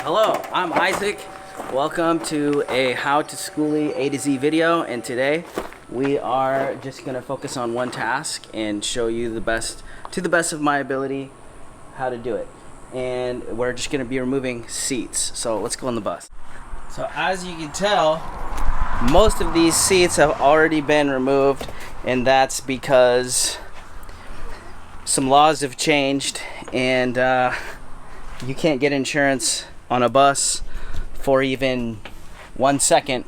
Hello, I'm Isaac. Welcome to a How to Schoolie A to Z video, and today we are just going to focus on one task and show you the best of my ability how to do it. And we're just going to be removing seats. So let's go on the bus. So as you can tell, most of these seats have already been removed, and that's because some laws have changed, and you can't get insurance on a bus for even 1 second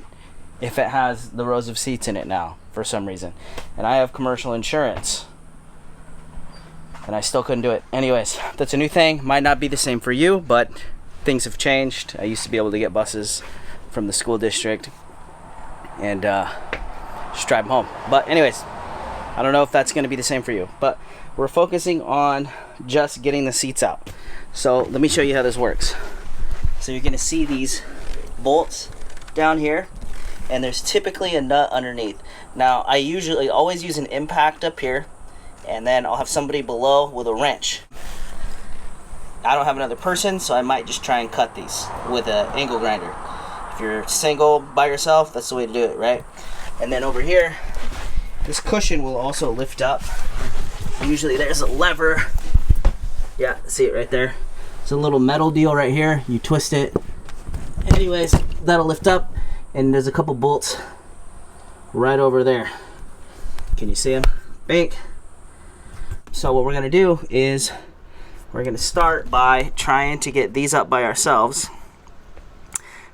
if it has the rows of seats in it now for some reason. And I have commercial insurance, and I still couldn't do it. Anyways, that's a new thing. Might not be the same for you, but things have changed. I used to be able to get buses from the school district and just drive them home. But anyways, I don't know if that's going to be the same for you, but we're focusing on just getting the seats out. So let me show you how this works. So you're going to see these bolts down here, and there's typically a nut underneath. Now I usually always use an impact up here, and then I'll have somebody below with a wrench. I don't have another person, so I might just try and cut these with an angle grinder. If you're single by yourself, that's the way to do it, right? And then over here, this cushion will also lift up. Usually there's a lever. Yeah, see it right there? It's a little metal deal right here. You twist it. Anyways, that'll lift up, and there's a couple bolts right over there. Can you see them? Bink. So what we're gonna do is we're gonna start by trying to get these up by ourselves,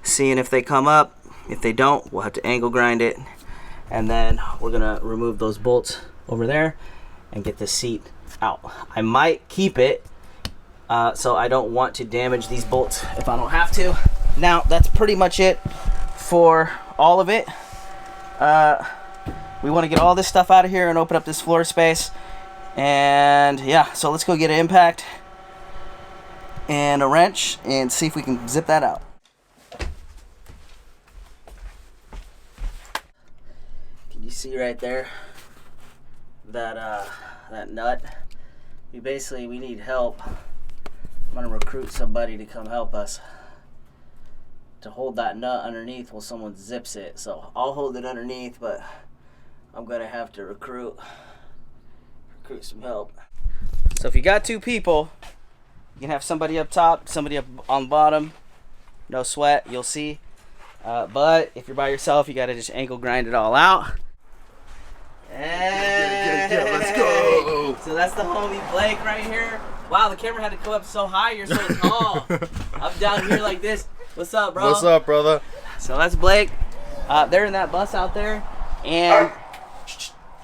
seeing if they come up. If they don't, we'll have to angle grind it, and then we're gonna remove those bolts over there and get the seat out. I might keep it so I don't want to damage these bolts if I don't have to. Now that's pretty much it for all of it. We want to get all this stuff out of here and open up this floor space, and yeah, so let's go get an impact and a wrench and see if we can zip that out. Can you see right there that that nut? We need help. I'm gonna recruit somebody to come help us to hold that nut underneath while someone zips it. So I'll hold it underneath, but I'm gonna have to recruit some help. So if you got two people, you can have somebody up top, somebody up on bottom. No sweat, you'll see. But if you're by yourself, you gotta just angle grind it all out. Yeah, let's go. So that's the homie Blake right here. Wow, the camera had to come up so high. You're so tall. I'm down here like this. What's up, bro? What's up, brother? So that's Blake. They're in that bus out there, and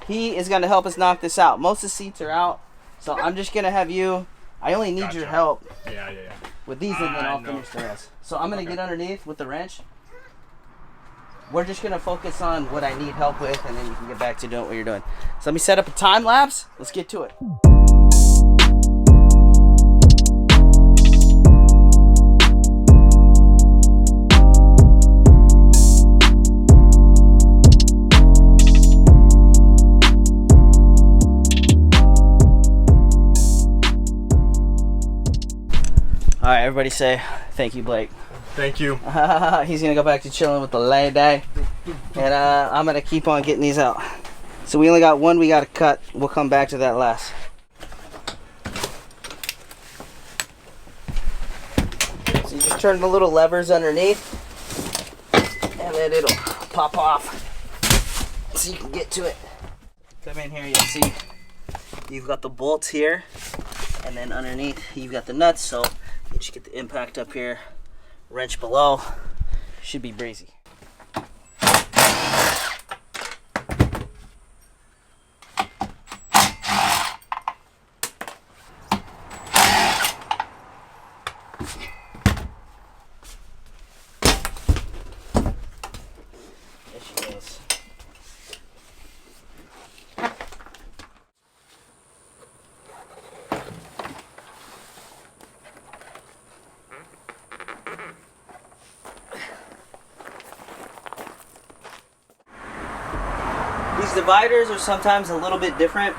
he is going to help us knock this out. Most of the seats are out, so I'm just going to have you. I only need your help. Yeah. With these, and then I'll finish the rest. So I'm going to get underneath with the wrench. We're just going to focus on what I need help with, and then you can get back to doing what you're doing. So let me set up a time lapse. Let's get to it. All right, everybody say thank you, Blake. Thank you. He's gonna go back to chilling with the lady, and I'm gonna keep on getting these out. So we only got one we gotta cut. We'll come back to that last. So you just turn the little levers underneath, and then it'll pop off, so you can get to it. Come in here, you'll see you've got the bolts here, and then underneath you've got the nuts. So you just get the impact up here, wrench below, should be breezy. There she goes. These dividers are sometimes a little bit different.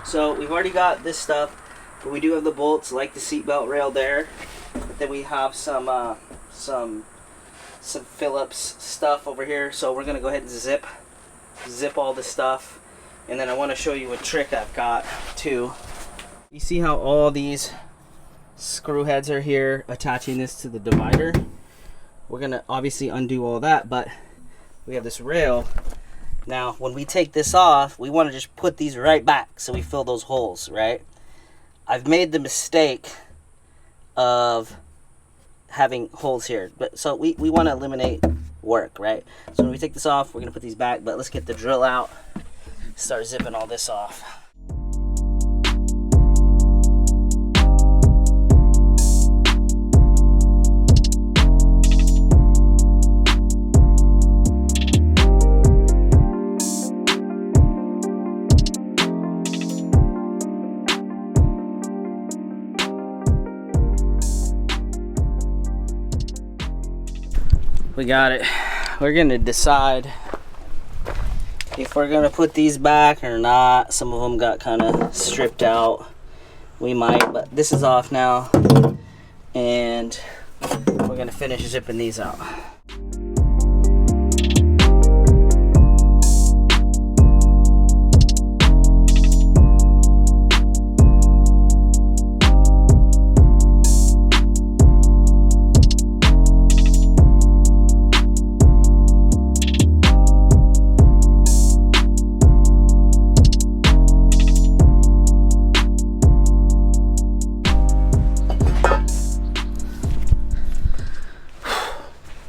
So we've already got this stuff, but we do have the bolts like the seatbelt rail there. Then we have some Phillips stuff over here. So we're gonna go ahead and zip all this stuff. And then I want to show you a trick I've got too. You see how all these screw heads are here attaching this to the divider? We're gonna obviously undo all that, but we have this rail. Now when we take this off, we want to just put these right back so we fill those holes, right? I've made the mistake of having holes here, but so we want to eliminate work, right? So when we take this off, we're gonna put these back, but let's get the drill out, start zipping all this off. We got it. We're gonna decide if we're gonna put these back or not. Some of them got kind of stripped out. We might, but this is off now, and we're gonna finish zipping these out.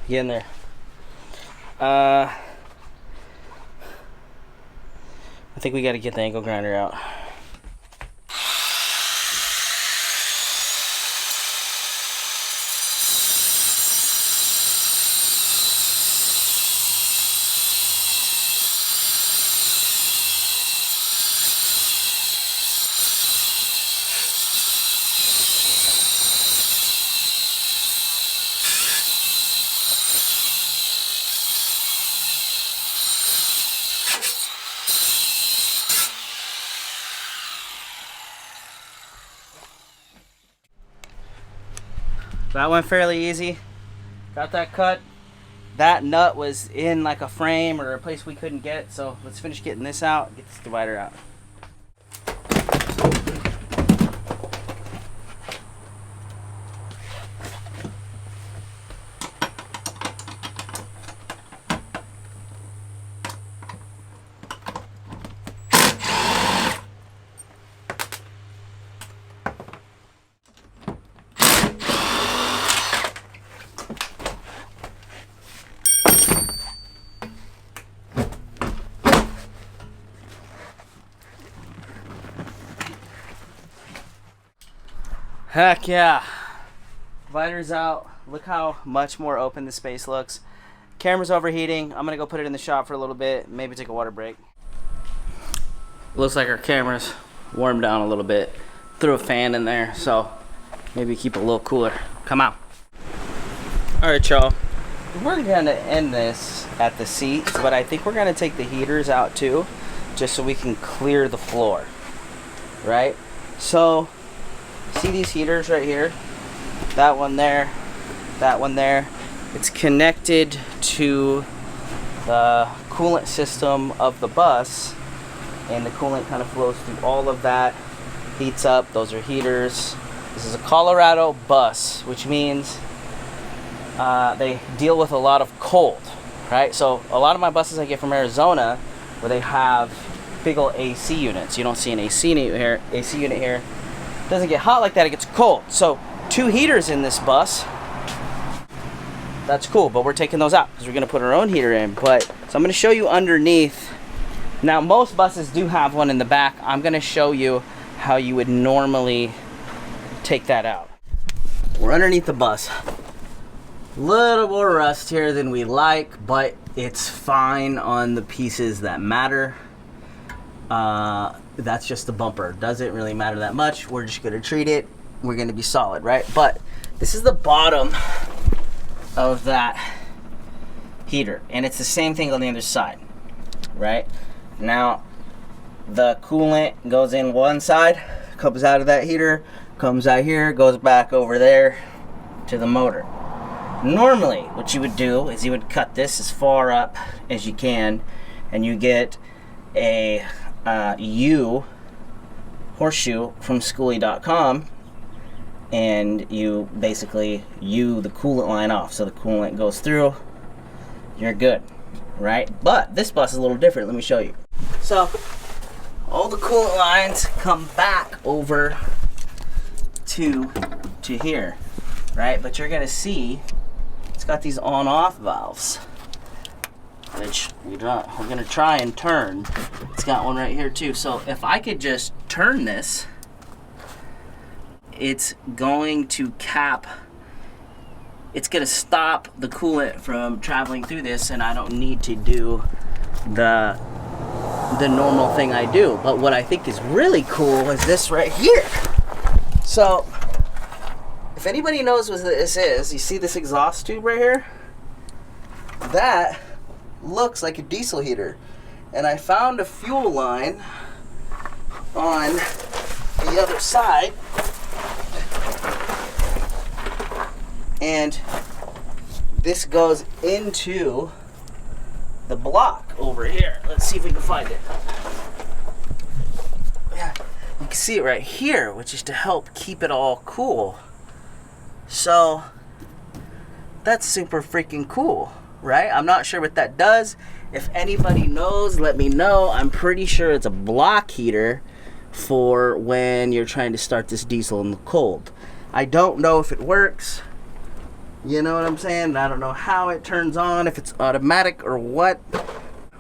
Get in there. I think we got to get the angle grinder out. That went fairly easy. Got that cut. That nut was in like a frame or a place we couldn't get, so let's finish getting this out, get this divider out. Heck yeah. Divider's out. Look how much more open the space looks. Camera's overheating. I'm gonna go put it in the shop for a little bit, maybe take a water break. Looks like our camera's warmed down a little bit. Threw a fan in there, so maybe keep it a little cooler. Come on. Alright, y'all. We're gonna end this at the seats, but I think we're gonna take the heaters out too, just so we can clear the floor. Right? So see these heaters right here? That one there, that one there. It's connected to the coolant system of the bus, and the coolant kind of flows through all of that, heats up. Those are heaters. This is a Colorado bus, which means they deal with a lot of cold, right? So a lot of my buses I get from Arizona, where they have big old AC units. You don't see an AC unit here. Doesn't get hot like that, it gets cold. So 2 heaters in this bus, that's cool, but we're taking those out because we're gonna put our own heater in. But so I'm gonna show you underneath. Now most buses do have one in the back. I'm gonna show you how you would normally take that out. We're underneath the bus. Little more rust here than we like, but it's fine on the pieces that matter. That's just the bumper. Doesn't really matter that much. We're just gonna treat it. We're gonna be solid, right? But this is the bottom of that heater, and it's the same thing on the other side, right? Now the coolant goes in one side, comes out of that heater, comes out here, goes back over there to the motor. Normally, what you would do is you would cut this as far up as you can, and you get a U horseshoe from schoolie.com, and you basically U the coolant line off, so the coolant goes through. You're good, right? But this bus is a little different. Let me show you. So all the coolant lines come back over to here, right? But you're gonna see it's got these on-off valves, which we're gonna try and turn. It's got one right here too. So if I could just turn this, it's going to cap. It's gonna stop the coolant from traveling through this, and I don't need to do the normal thing I do. But what I think is really cool is this right here. So if anybody knows what this is, you see this exhaust tube right here? That looks like a diesel heater. And I found a fuel line on the other side. And this goes into the block over here. Let's see if we can find it. Yeah, you can see it right here, which is to help keep it all cool. So that's super freaking cool, right? I'm not sure what that does. If anybody knows, let me know. I'm pretty sure it's a block heater for when you're trying to start this diesel in the cold. I don't know if it works. You know what I'm saying? I don't know how it turns on, if it's automatic or what.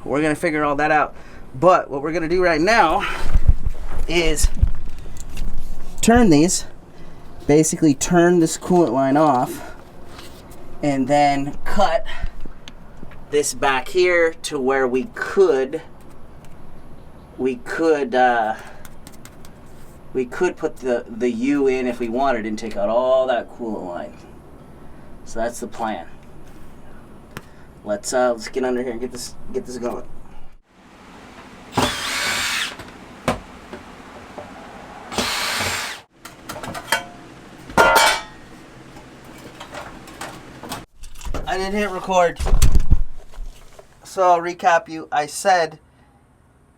We're gonna figure all that out. But what we're gonna do right now is turn these, basically turn this coolant line off, and then cut this back here to where we could put the U in if we wanted and take out all that coolant line. So that's the plan. Let's get under here and get this going. I didn't hit record. So I'll recap you. I said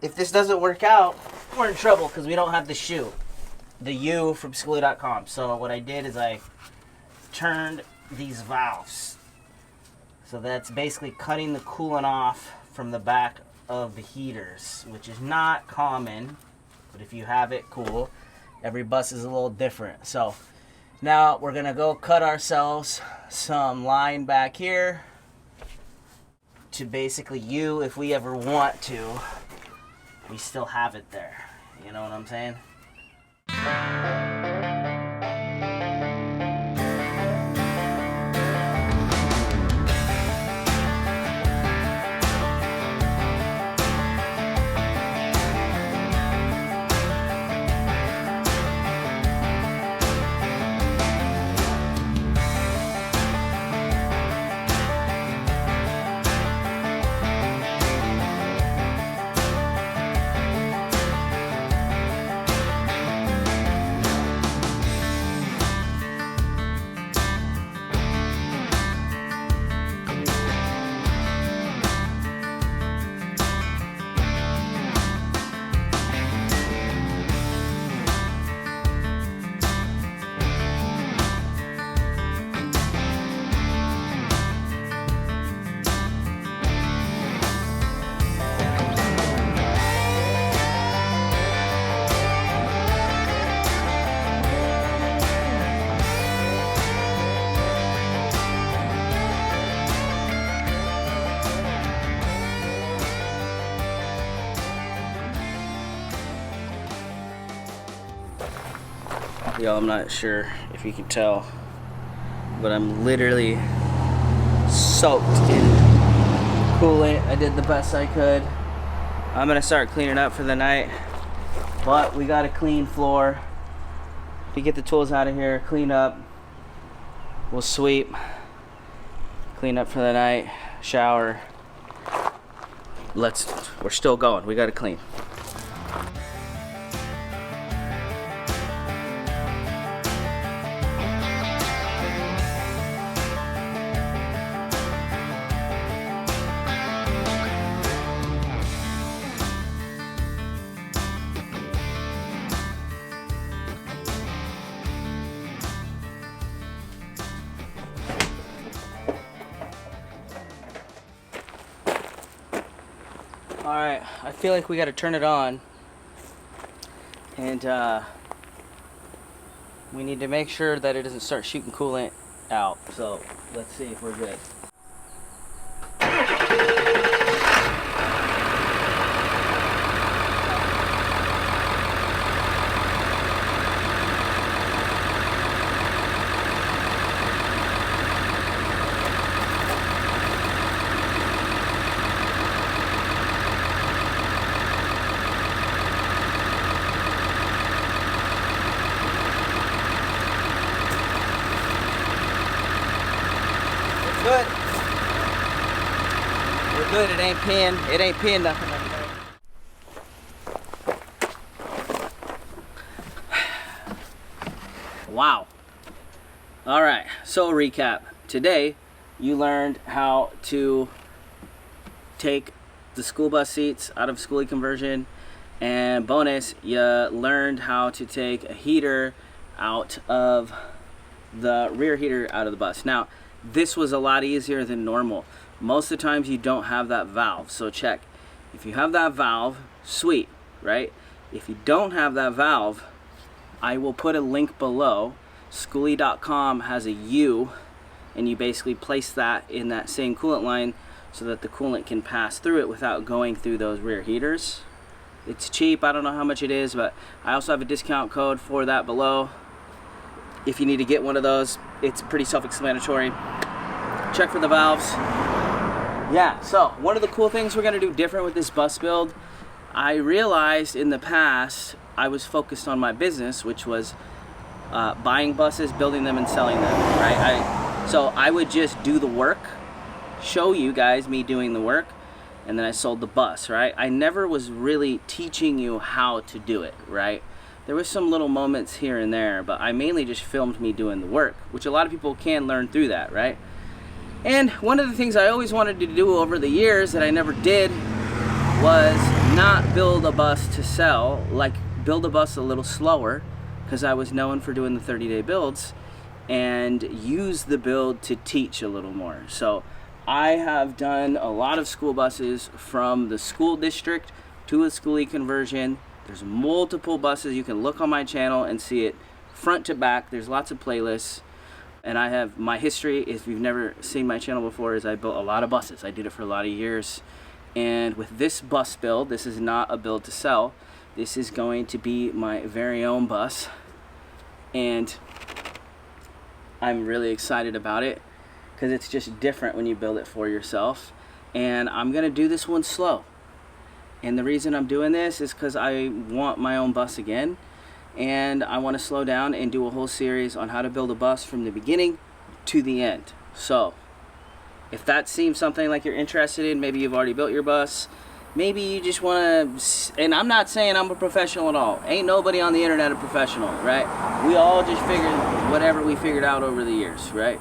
if this doesn't work out, we're in trouble because we don't have the shoe. The U from schoolie.com. So what I did is I turned these valves. So that's basically cutting the coolant off from the back of the heaters, which is not common, but if you have it, cool. Every bus is a little different. So now we're gonna go cut ourselves some line back here to basically U if we ever want to. We still have it there. You know what I'm saying? Y'all, I'm not sure if you can tell, but I'm literally soaked in coolant. I did the best I could. I'm gonna start cleaning up for the night, but we got a clean floor. We get the tools out of here, clean up, we'll sweep, clean up for the night, shower. We're still going, we gotta clean. Alright, I feel like we gotta turn it on. And we need to make sure that it doesn't start shooting coolant out. So let's see if we're good. Good. We're good. It ain't peeing nothing over there. Wow. All right. So recap. Today, you learned how to take the school bus seats out of schoolie conversion, and bonus, you learned how to take a heater out of the rear heater out of the bus. Now, this was a lot easier than normal. Most of the times you don't have that valve, so check. If you have that valve, sweet, right? If you don't have that valve, I will put a link below. Schoolie.com has a U, and you basically place that in that same coolant line so that the coolant can pass through it without going through those rear heaters. It's cheap, I don't know how much it is, but I also have a discount code for that below. If you need to get one of those, it's pretty self-explanatory. Check for the valves. Yeah, so one of the cool things we're gonna do different with this bus build, I realized in the past I was focused on my business, which was buying buses, building them, and selling them, right? So I would just do the work, show you guys me doing the work, and then I sold the bus, right? I never was really teaching you how to do it, right? There was some little moments here and there, but I mainly just filmed me doing the work, which a lot of people can learn through that, right? And one of the things I always wanted to do over the years that I never did was not build a bus to sell, like build a bus a little slower, because I was known for doing the 30-day builds, and use the build to teach a little more. So I have done a lot of school buses from the school district to a schoolie conversion. There's multiple buses. You can look on my channel and see it front to back. There's lots of playlists. And I have my history, if you've never seen my channel before, is I built a lot of buses. I did it for a lot of years. And with this bus build, this is not a build to sell. This is going to be my very own bus. And I'm really excited about it because it's just different when you build it for yourself. And I'm gonna do this one slow. And the reason I'm doing this is because I want my own bus again, and I want to slow down and do a whole series on how to build a bus from the beginning to the end. So if that seems something like you're interested in, maybe you've already built your bus, maybe you just want to, and I'm not saying I'm a professional at all. Ain't nobody on the internet a professional, right? We all just figured whatever we figured out over the years, right?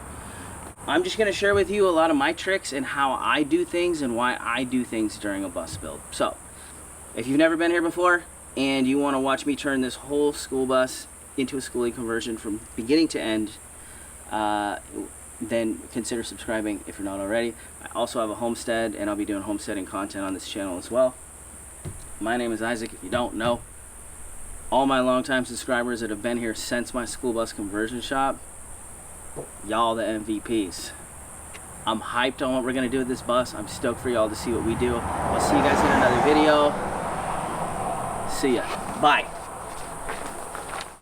I'm just going to share with you a lot of my tricks and how I do things and why I do things during a bus build. So if you've never been here before and you want to watch me turn this whole school bus into a schoolie conversion from beginning to end, then consider subscribing if you're not already. I also have a homestead, and I'll be doing homesteading content on this channel as well. My name is Isaac, if you don't know. All my longtime subscribers that have been here since my school bus conversion shop, y'all the MVPs. I'm hyped on what we're going to do with this bus. I'm stoked for y'all to see what we do. I'll see you guys in another video. See ya. Bye.